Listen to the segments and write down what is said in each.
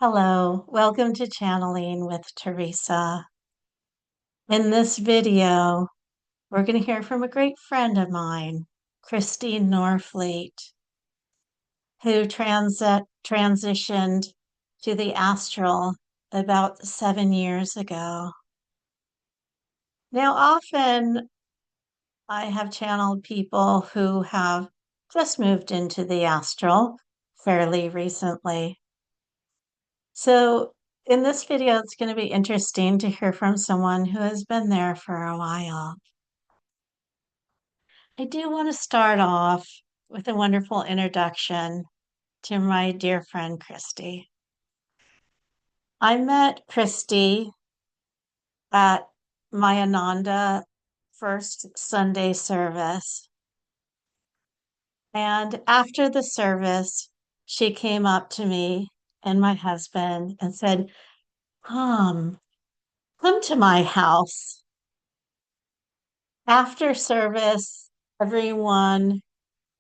Hello, welcome to Channeling with Teresa. In this video, we're going to hear from a great friend of mine, Kristy Norfleet, who transitioned to the astral about 7 years ago. Now, often I have channeled people who have just moved into the astral fairly recently. So in this video, it's going to be interesting to hear from someone who has been there for a while. I do want to start off with a wonderful introduction to my dear friend, Kristy. I met Kristy at my Ananda first Sunday service. And after the service, she came up to me and my husband and said, come to my house. After service, everyone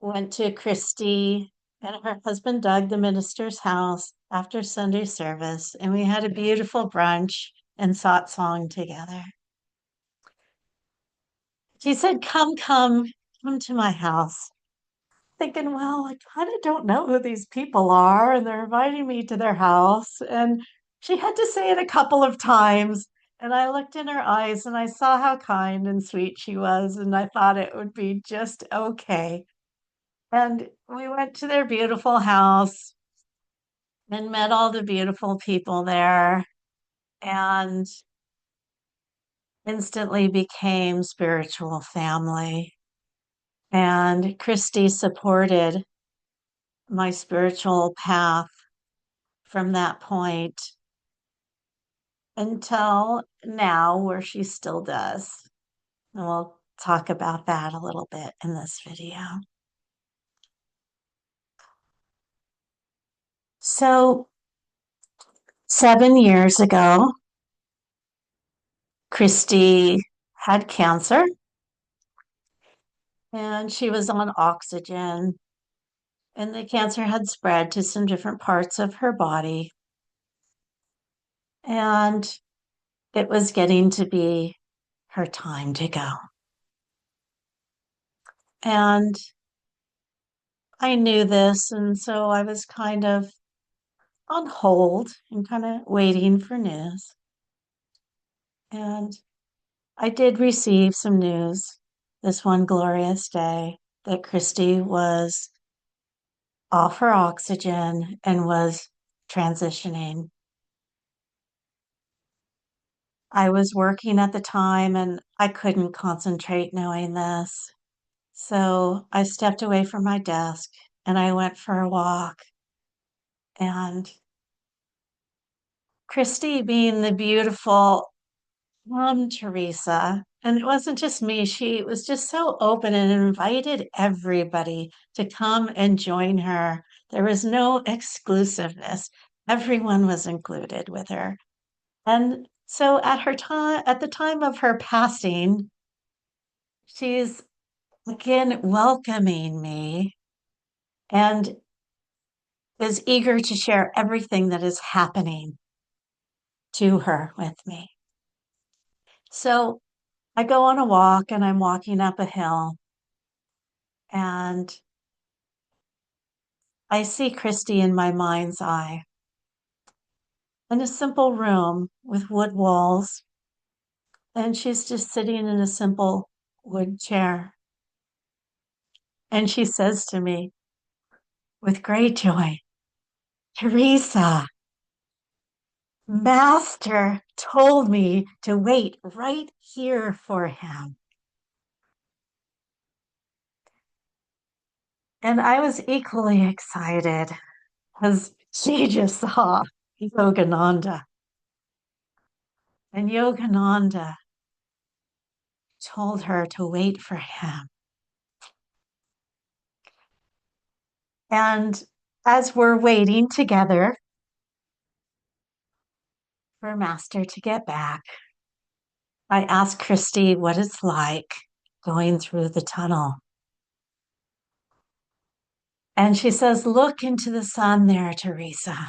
went to Kristy and her husband Doug, the minister's house, after Sunday service, and we had a beautiful brunch and satsang together. She said, come to my house. Thinking, well, I kind of don't know who these people are, and they're inviting me to their house. And she had to say it a couple of times. And I looked in her eyes and I saw how kind and sweet she was. And I thought it would be just okay. And we went to their beautiful house and met all the beautiful people there and instantly became spiritual family. And Kristy supported my spiritual path from that point until now, where she still does. And we'll talk about that a little bit in this video. So, 7 years ago, Kristy had cancer and she was on oxygen, and the cancer had spread to some different parts of her body. And it was getting to be her time to go. And I knew this, and so I was kind of on hold and kind of waiting for news. And I did receive some news this one glorious day that Kristy was off her oxygen and was transitioning. I was working at the time and I couldn't concentrate knowing this. So I stepped away from my desk and I went for a walk. And Kristy, being the beautiful Teresa, and it wasn't just me, she was just so open and invited everybody to come and join her. There was no exclusiveness. Everyone was included with her. And so at the time of her passing, she's again welcoming me and is eager to share everything that is happening to her with me. So I go on a walk and I'm walking up a hill and I see Kristy in my mind's eye in a simple room with wood walls. And she's just sitting in a simple wood chair. And she says to me with great joy, Teresa, Master told me to wait right here for him. And I was equally excited because she just saw Yogananda. And Yogananda told her to wait for him. And as we're waiting together for Master to get back, I ask Kristy what it's like going through the tunnel. And she says, look into the sun there, Teresa.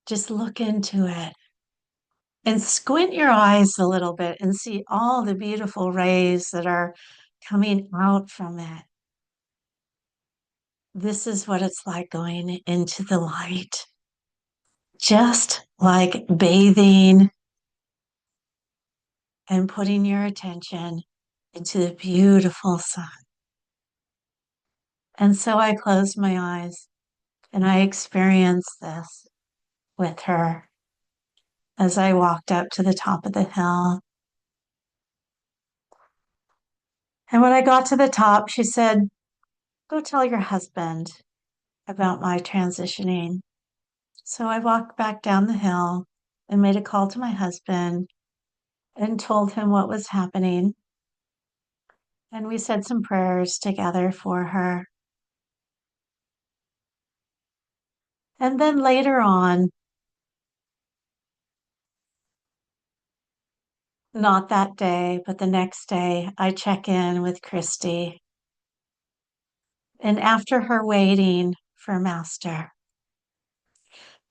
Just look into it and squint your eyes a little bit and see all the beautiful rays that are coming out from it. This is what it's like going into the light. Just like bathing and putting your attention into the beautiful sun. And so I closed my eyes and I experienced this with her as I walked up to the top of the hill. And when I got to the top, she said, "Go tell your husband about my transitioning." So I walked back down the hill and made a call to my husband and told him what was happening. And we said some prayers together for her. And then later on, not that day, but the next day, I check in with Kristy. And after her waiting for Master,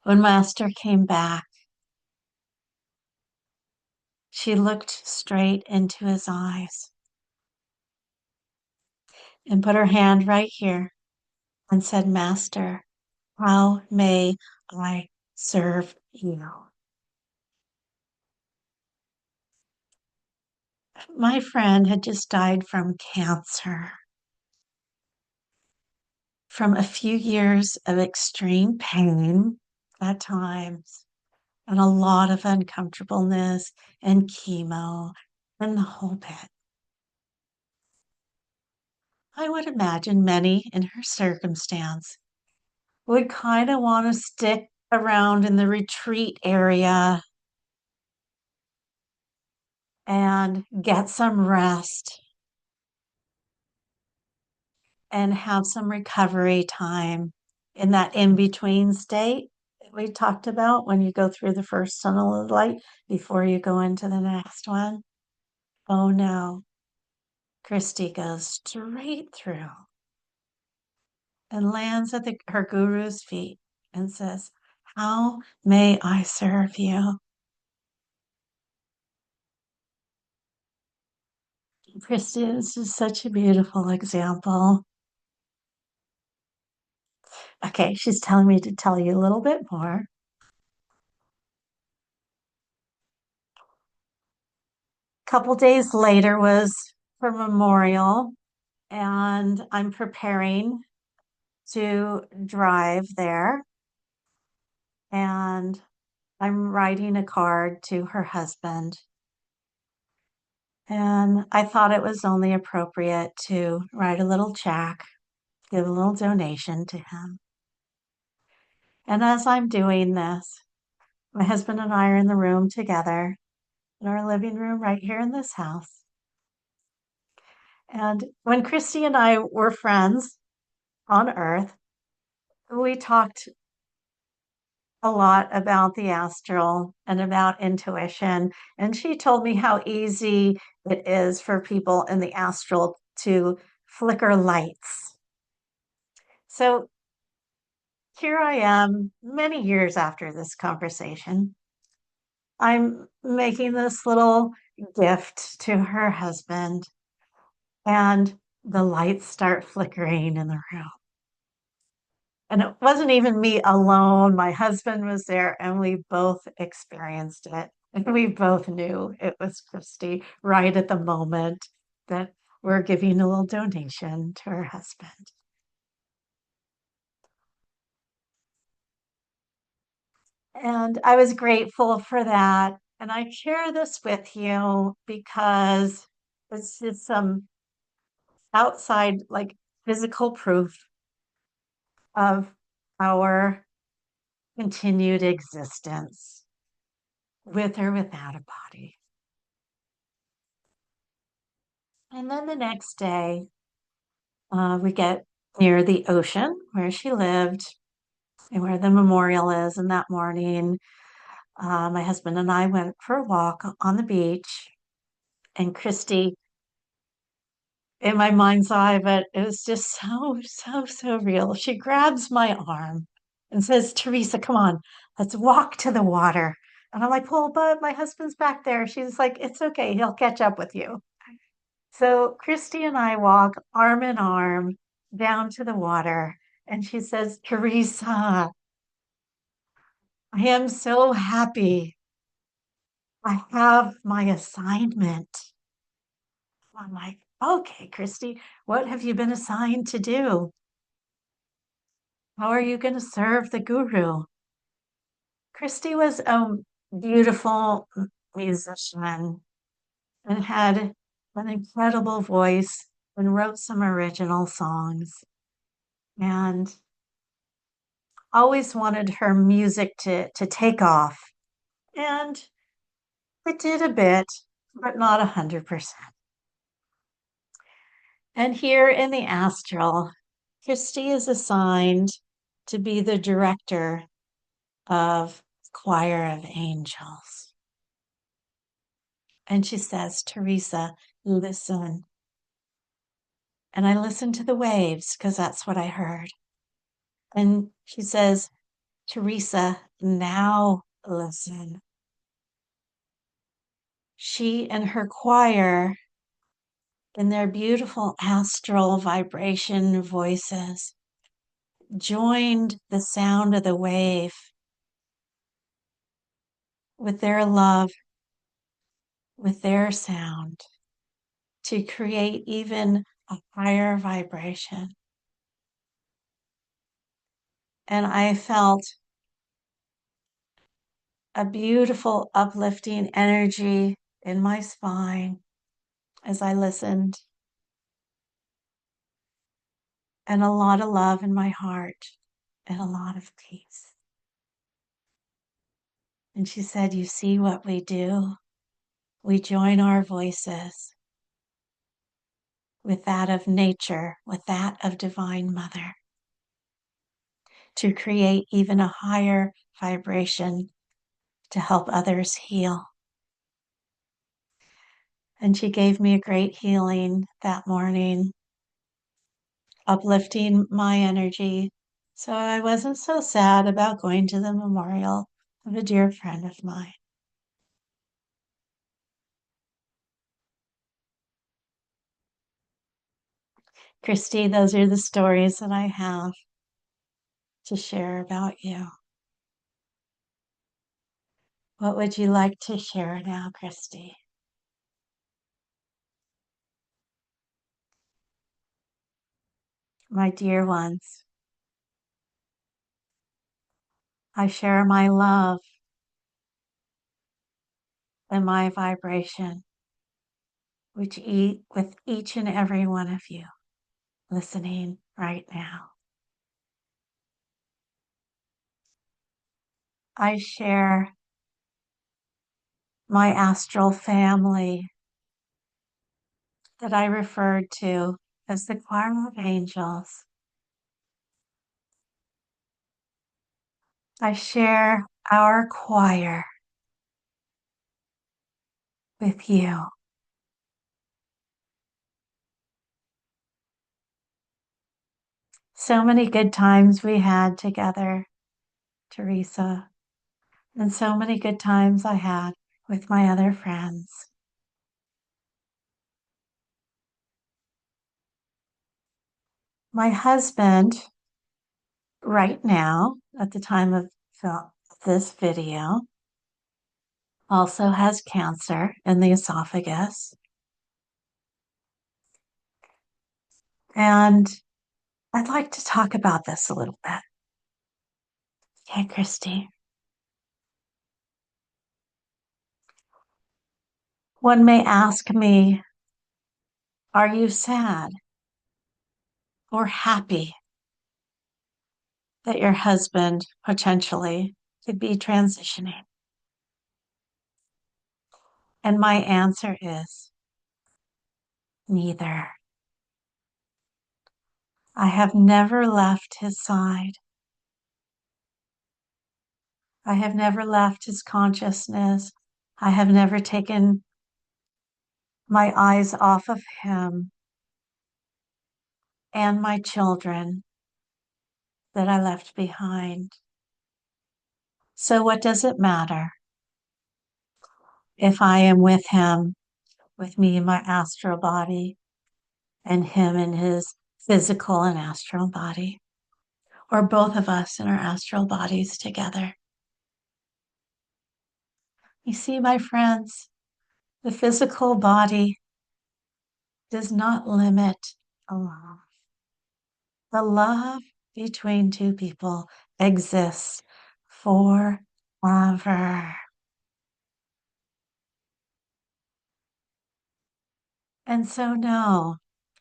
when Master came back, she looked straight into his eyes and put her hand right here and said, "Master, how may I serve you?" My friend had just died from cancer, from a few years of extreme pain at times, and a lot of uncomfortableness and chemo and the whole bit. I would imagine many in her circumstance would kind of want to stick around in the retreat area and get some rest and have some recovery time in that in between state that we talked about when you go through the first tunnel of light before you go into the next one. Oh no, Kristy goes straight through and lands at her guru's feet and says, "How may I serve you?" Kristy, this is such a beautiful example. Okay, she's telling me to tell you a little bit more. A couple days later was her memorial, and I'm preparing to drive there. And I'm writing a card to her husband. And I thought it was only appropriate to write a little check, give a little donation to him. And as I'm doing this, my husband and I are in the room together in our living room right here in this house. And when Kristy and I were friends on Earth, we talked a lot about the astral and about intuition. And she told me how easy it is for people in the astral to flicker lights. So here I am, many years after this conversation. I'm making this little gift to her husband, and the lights start flickering in the room. And it wasn't even me alone. My husband was there, and we both experienced it. And we both knew it was Kristy right at the moment that we're giving a little donation to her husband. And I was grateful for that. And I share this with you because it's just some outside, like physical proof of our continued existence with or without a body. And then the next day, we get near the ocean where she lived and where the memorial is. And that morning, my husband and I went for a walk on the beach. And Kristy, in my mind's eye, but it was just so real. She grabs my arm and says, "Teresa, come on, Let's walk to the water. And I'm like, well, but my husband's back there. She's like, it's okay. He'll catch up with you. So Kristy and I walk arm in arm down to the water. And she says, Teresa, I am so happy. I have my assignment. I'm like, okay, Kristy, what have you been assigned to do? How are you going to serve the guru? Kristy was a beautiful musician and had an incredible voice and wrote some original songs and always wanted her music to take off. And it did a bit, but not 100%. And here in the astral, Kristy is assigned to be the director of Choir of Angels. And she says, Teresa, listen. And I listened to the waves because that's what I heard. And she says, Teresa, now listen. She and her choir, in their beautiful astral vibration voices, joined the sound of the wave with their love, with their sound, to create even a higher vibration. And I felt a beautiful uplifting energy in my spine as I listened, and a lot of love in my heart and a lot of peace. And she said, you see what we do? We join our voices with that of nature, with that of Divine Mother, to create even a higher vibration to help others heal. And she gave me a great healing that morning, uplifting my energy. So I wasn't so sad about going to the memorial of a dear friend of mine. Kristy, those are the stories that I have to share about you. What would you like to share now, Kristy? My dear ones, I share my love and my vibration with each and every one of you listening right now. I share my astral family that I referred to as the choir of angels. I share our choir with you. So many good times we had together, Teresa, and so many good times I had with my other friends. My husband, right now, at the time of this video, also has cancer in the esophagus. And I'd like to talk about this a little bit. Okay, Kristy. One may ask me, are you sad or happy that your husband potentially could be transitioning? And my answer is neither. I have never left his side. I have never left his consciousness. I have never taken my eyes off of him and my children that I left behind. So, what does it matter if I am with him, with me in my astral body, and him in his physical and astral body, or both of us in our astral bodies together? You see, my friends, the physical body does not limit love. The love between two people exists forever. And so, no,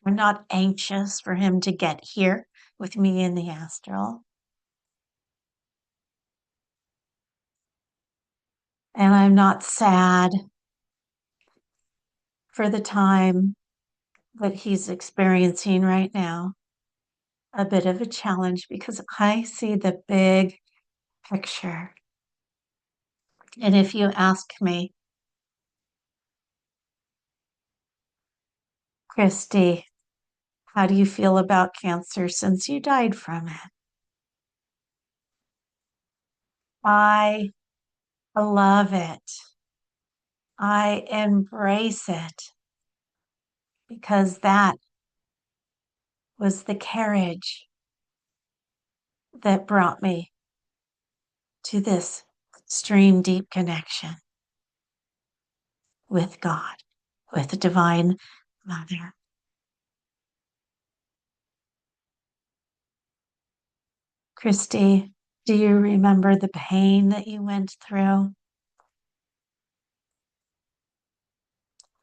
I'm not anxious for him to get here with me in the astral. And I'm not sad for the time that he's experiencing right now. A bit of a challenge because I see the big picture. And if you ask me, Kristy, how do you feel about cancer since you died from it? I love it. I embrace it because that was the carriage that brought me to this extreme deep connection with God, with the Divine Mother. Kristy, do you remember the pain that you went through?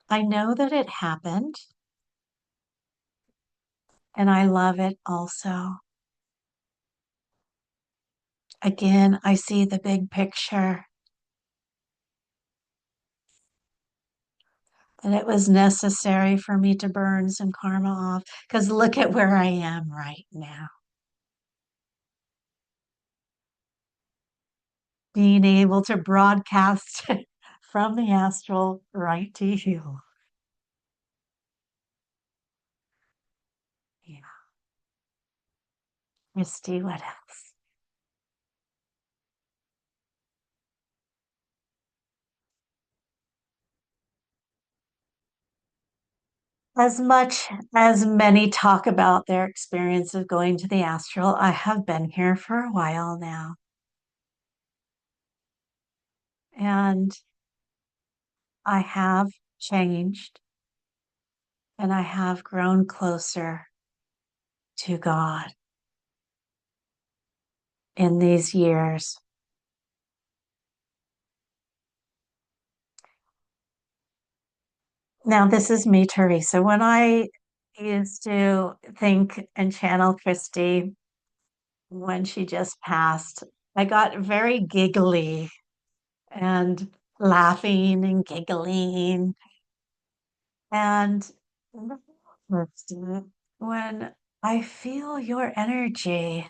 I know that it happened, and I love it also. Again, I see the big picture, that it was necessary for me to burn some karma off because look at where I am right now. Being able to broadcast from the astral right to you. Yeah. Kristy, what else? As much as many talk about their experience of going to the astral, I have been here for a while now. And I have changed and I have grown closer to God in these years. Now, this is me, Teresa. When I used to think and channel Kristy when she just passed, I got very giggly and laughing and giggling. And when I feel your energy,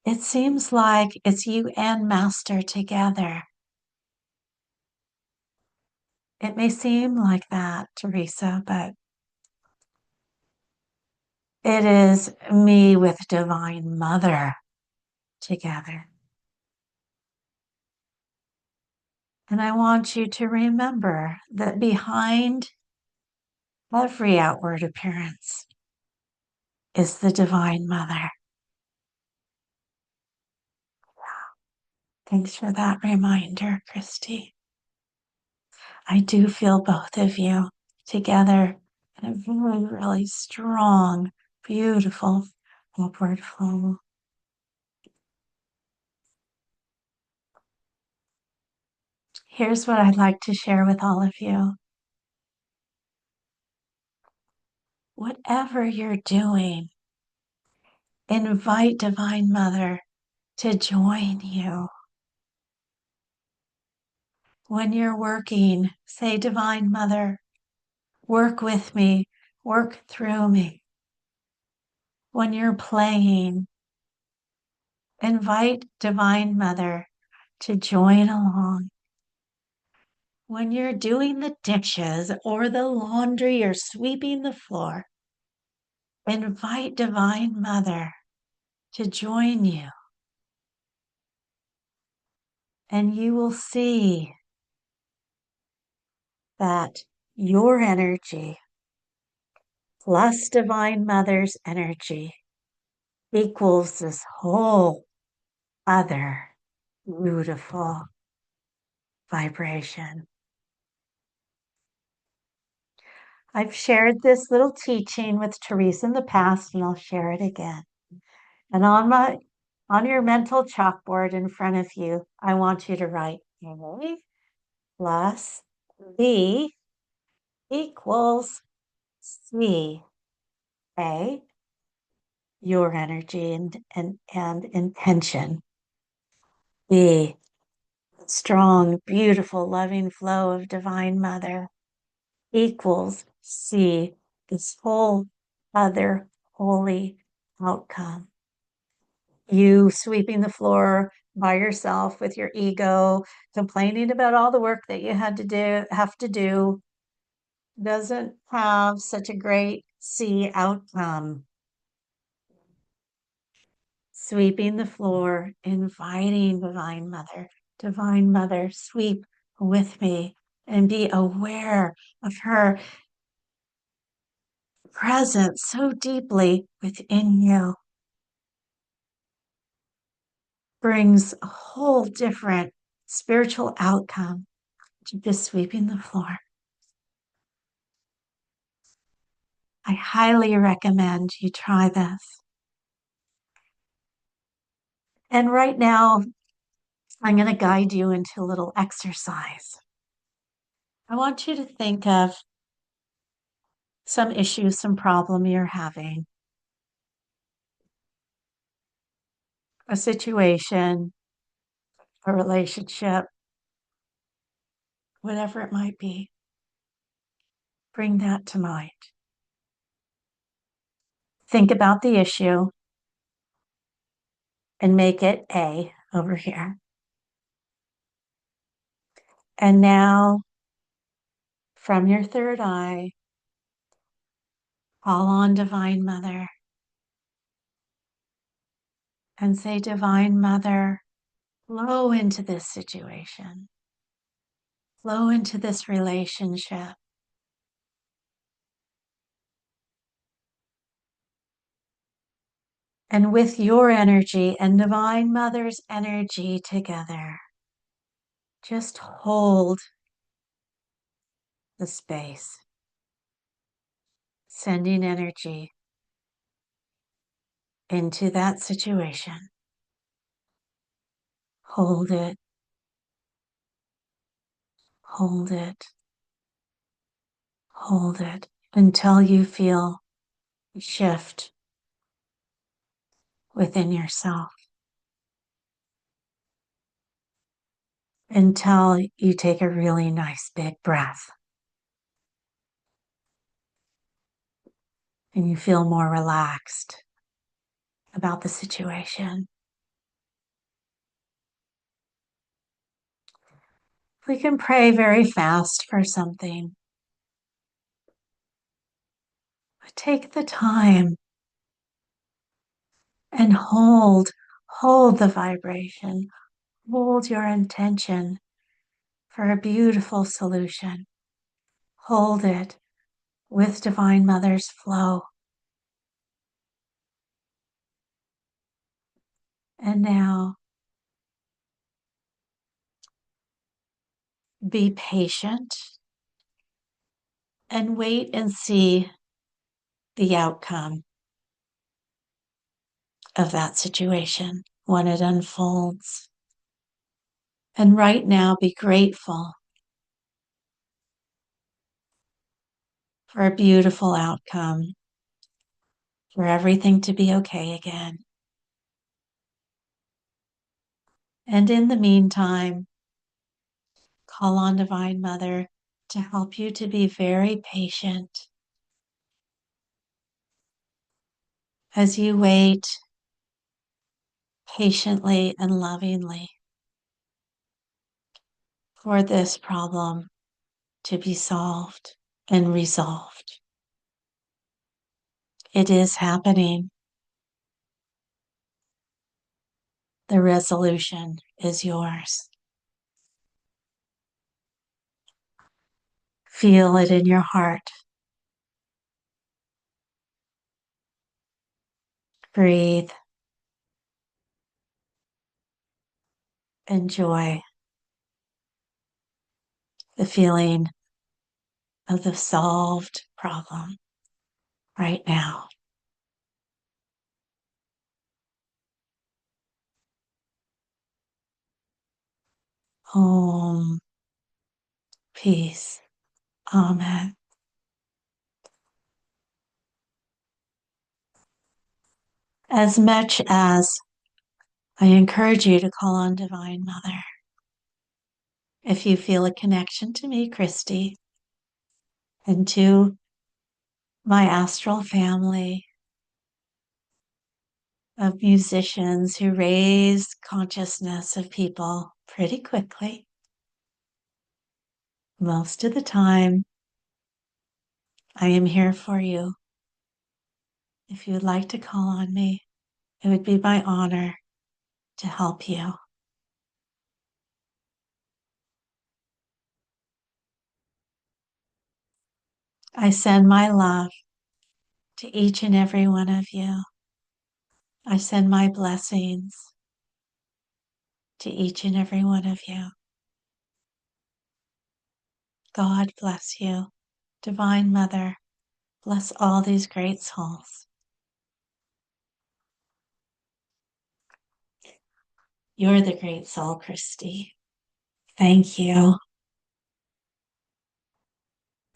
it seems like it's you and Master together. It may seem like that, Teresa, but it is me with Divine Mother together. And I want you to remember that behind every outward appearance is the Divine Mother. Thanks for that reminder, Kristy. I do feel both of you together in a very, really strong, beautiful upward flow. Here's what I'd like to share with all of you. Whatever you're doing, invite Divine Mother to join you. When you're working, say, Divine Mother, work with me, work through me. When you're playing, invite Divine Mother to join along. When you're doing the dishes or the laundry or sweeping the floor, invite Divine Mother to join you. And you will see that your energy plus Divine Mother's energy equals this whole other beautiful vibration. I've shared this little teaching with Teresa in the past, and I'll share it again. And on your mental chalkboard in front of you, I want you to write A plus B equals C. A, your energy and intention. B, strong, beautiful, loving flow of Divine Mother equals C, this whole other holy outcome. You sweeping the floor by yourself with your ego, complaining about all the work that you have to do, doesn't have such a great C outcome. Sweeping the floor, inviting Divine Mother, sweep with me and be aware of her presence so deeply within you. Brings a whole different spiritual outcome to just sweeping the floor. I highly recommend you try this. And right now, I'm going to guide you into a little exercise. I want you to think of some issue, some problem you're having, a situation, a relationship, whatever it might be. Bring that to mind. Think about the issue and make it A over here. And now, from your third eye, call on Divine Mother and say, Divine Mother, flow into this situation, flow into this relationship. And with your energy and Divine Mother's energy together, just hold the space, sending energy into that situation. Hold it, hold it, hold it until you feel a shift within yourself. Until you take a really nice big breath and you feel more relaxed about the situation. We can pray very fast for something, but take the time and hold the vibration, hold your intention for a beautiful solution. Hold it with Divine Mother's flow. And now, be patient and wait and see the outcome of that situation when it unfolds. And right now, be grateful for a beautiful outcome, for everything to be okay again. And in the meantime, call on Divine Mother to help you to be very patient as you wait patiently and lovingly for this problem to be solved and resolved. It is happening. The resolution is yours. Feel it in your heart. Breathe. Enjoy the feeling of the solved problem right now. Om. Peace. Amen. As much as I encourage you to call on Divine Mother, if you feel a connection to me, Kristy, and to my astral family of musicians who raise consciousness of people pretty quickly, most of the time, I am here for you. If you would like to call on me, it would be my honor to help you. I send my love to each and every one of you. I send my blessings to each and every one of you. God bless you. Divine Mother, bless all these great souls. You're the great soul, Kristy. Thank you.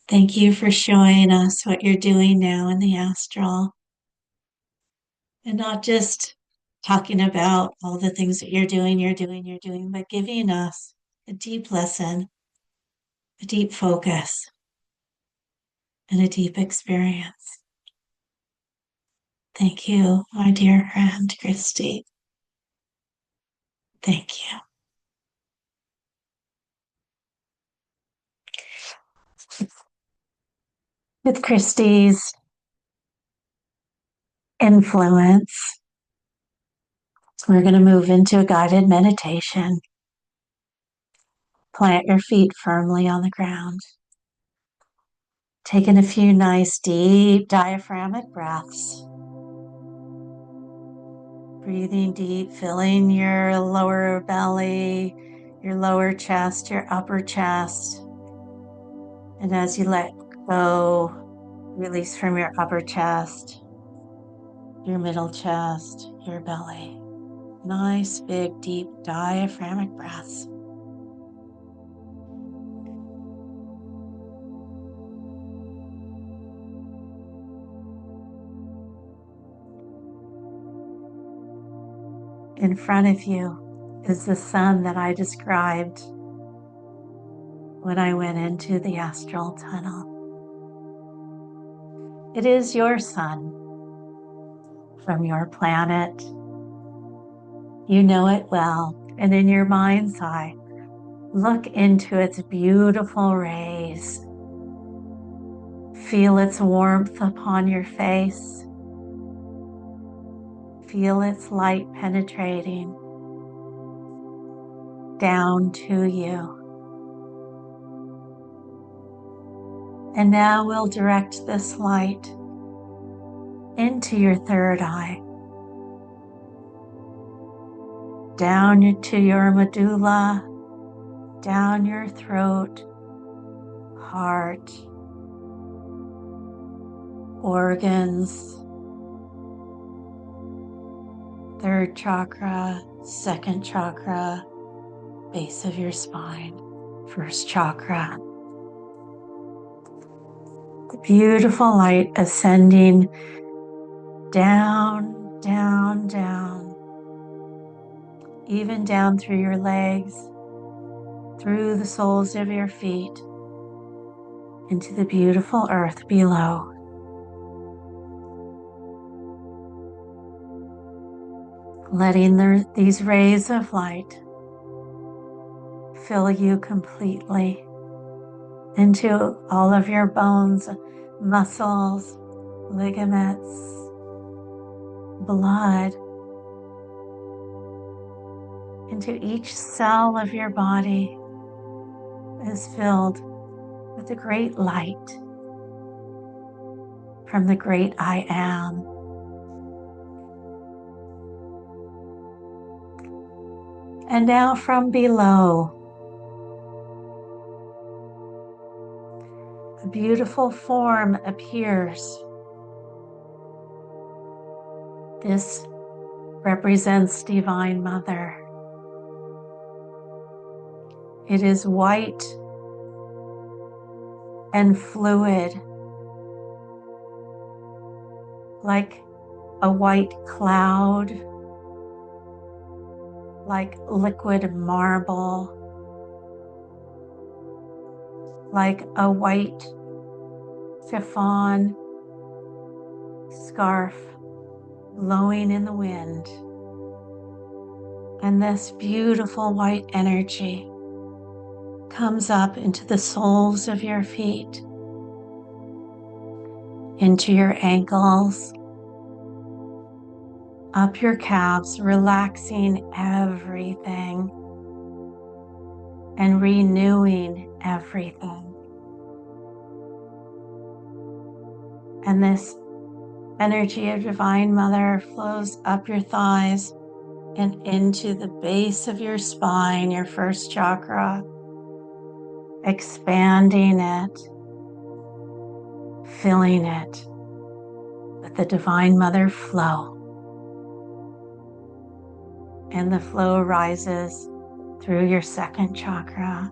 Thank you for showing us what you're doing now in the astral. And not just talking about all the things that you're doing, but giving us a deep lesson, a deep focus, and a deep experience. Thank you, my dear friend, Kristy. Thank you. With Kristy's influence, we're going to move into a guided meditation. Plant your feet firmly on the ground. Taking a few nice, deep diaphragmatic breaths. Breathing deep, filling your lower belly, your lower chest, your upper chest. And as you let go, release from your upper chest, your middle chest, your belly. Nice, big, deep diaphragmatic breaths. In front of you is the sun that I described when I went into the astral tunnel. It is your sun from your planet. You know it well, and in your mind's eye, look into its beautiful rays. Feel its warmth upon your face. Feel its light penetrating down to you. And now we'll direct this light into your third eye, down to your medulla, down your throat, heart, organs, third chakra, second chakra, base of your spine, first chakra. The beautiful light ascending down, down, down, even down through your legs, through the soles of your feet, into the beautiful earth below. Letting these rays of light fill you completely into all of your bones, muscles, ligaments, blood, into each cell of your body is filled with the great light from the great I Am. And now from below, a beautiful form appears. This represents Divine Mother. It is white and fluid, like a white cloud, like liquid marble, like a white chiffon scarf blowing in the wind. And this beautiful white energy comes up into the soles of your feet, into your ankles, up your calves, relaxing everything and renewing everything. And this energy of Divine Mother flows up your thighs and into the base of your spine, your first chakra, expanding it, filling it with the Divine Mother flow. And the flow rises through your second chakra,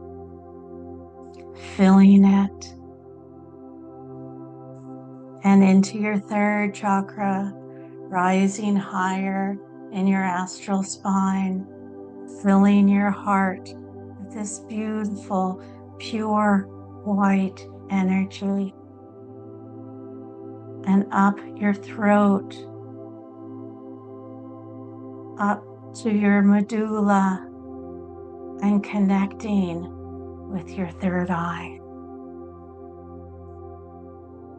filling it, and into your third chakra, rising higher in your astral spine, filling your heart with this beautiful, pure white energy, and up your throat, up to your medulla, and connecting with your third eye.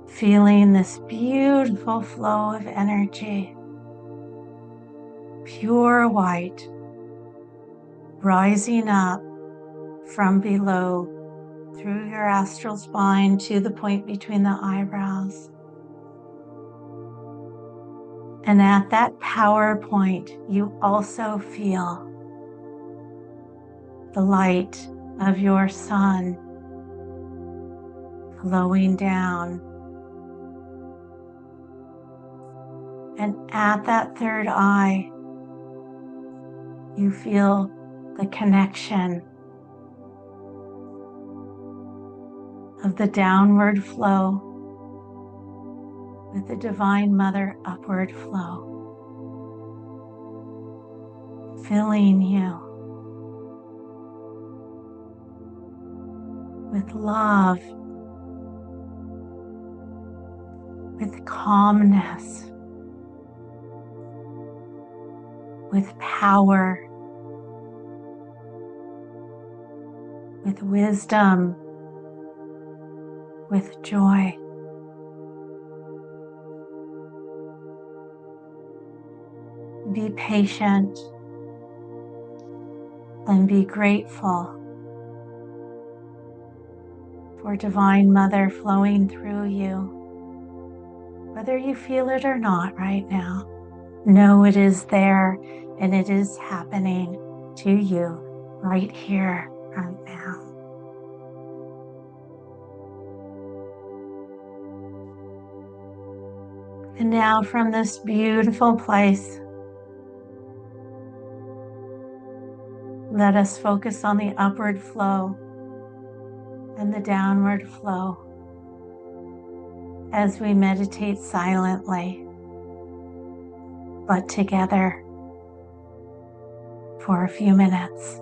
Feeling this beautiful flow of energy, pure white, rising up from below through your astral spine to the point between the eyebrows. And at that power point, you also feel the light of your sun flowing down. And at that third eye, you feel the connection of the downward flow with the Divine Mother upward flow, filling you with love, with calmness, with power, with wisdom, with joy. Be patient and be grateful for Divine Mother flowing through you, whether you feel it or not right now. Know it is there and it is happening to you right here, right now. And now from this beautiful place, let us focus on the upward flow and the downward flow as we meditate silently, but together for a few minutes.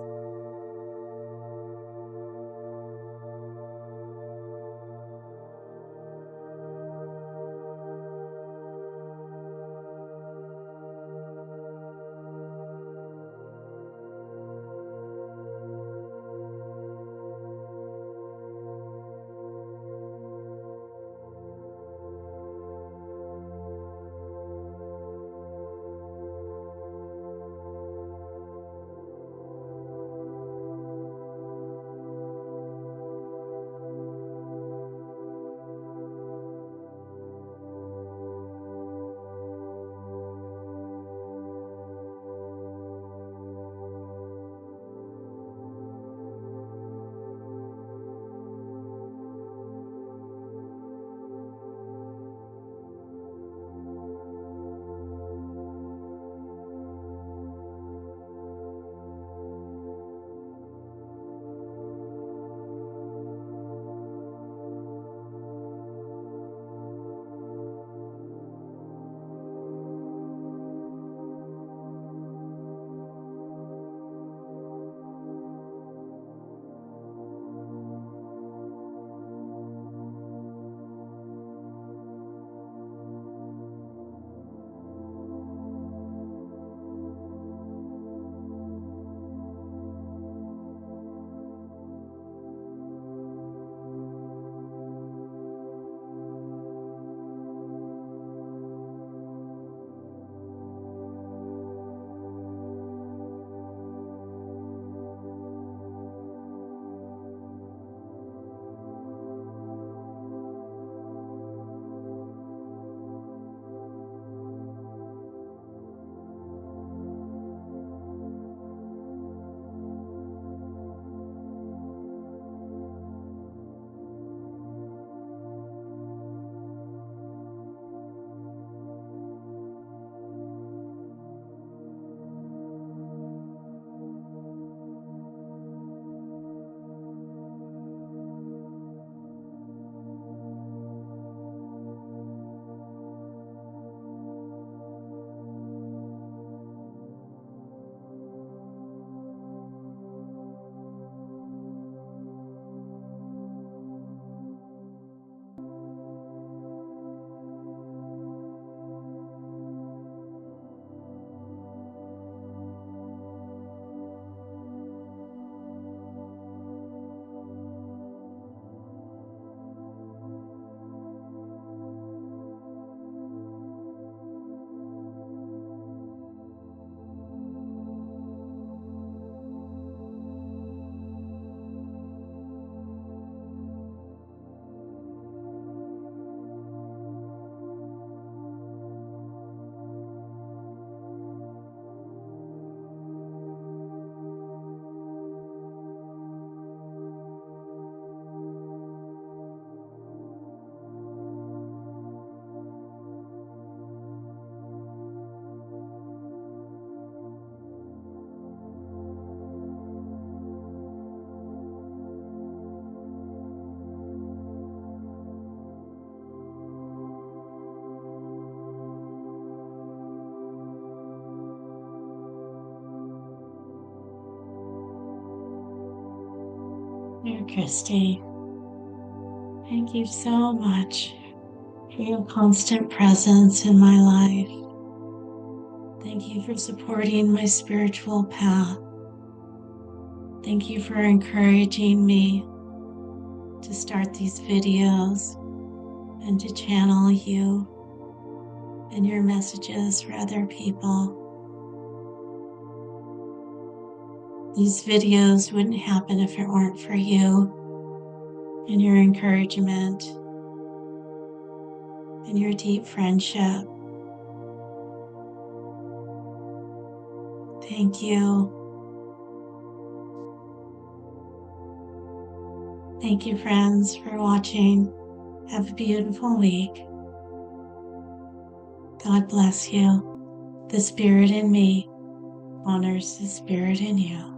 Dear Kristy, thank you so much for your constant presence in my life. Thank you for supporting my spiritual path. Thank you for encouraging me to start these videos and to channel you and your messages for other people. These videos wouldn't happen if it weren't for you and your encouragement and your deep friendship. Thank you. Thank you, friends, for watching. Have a beautiful week. God bless you. The spirit in me honors the spirit in you.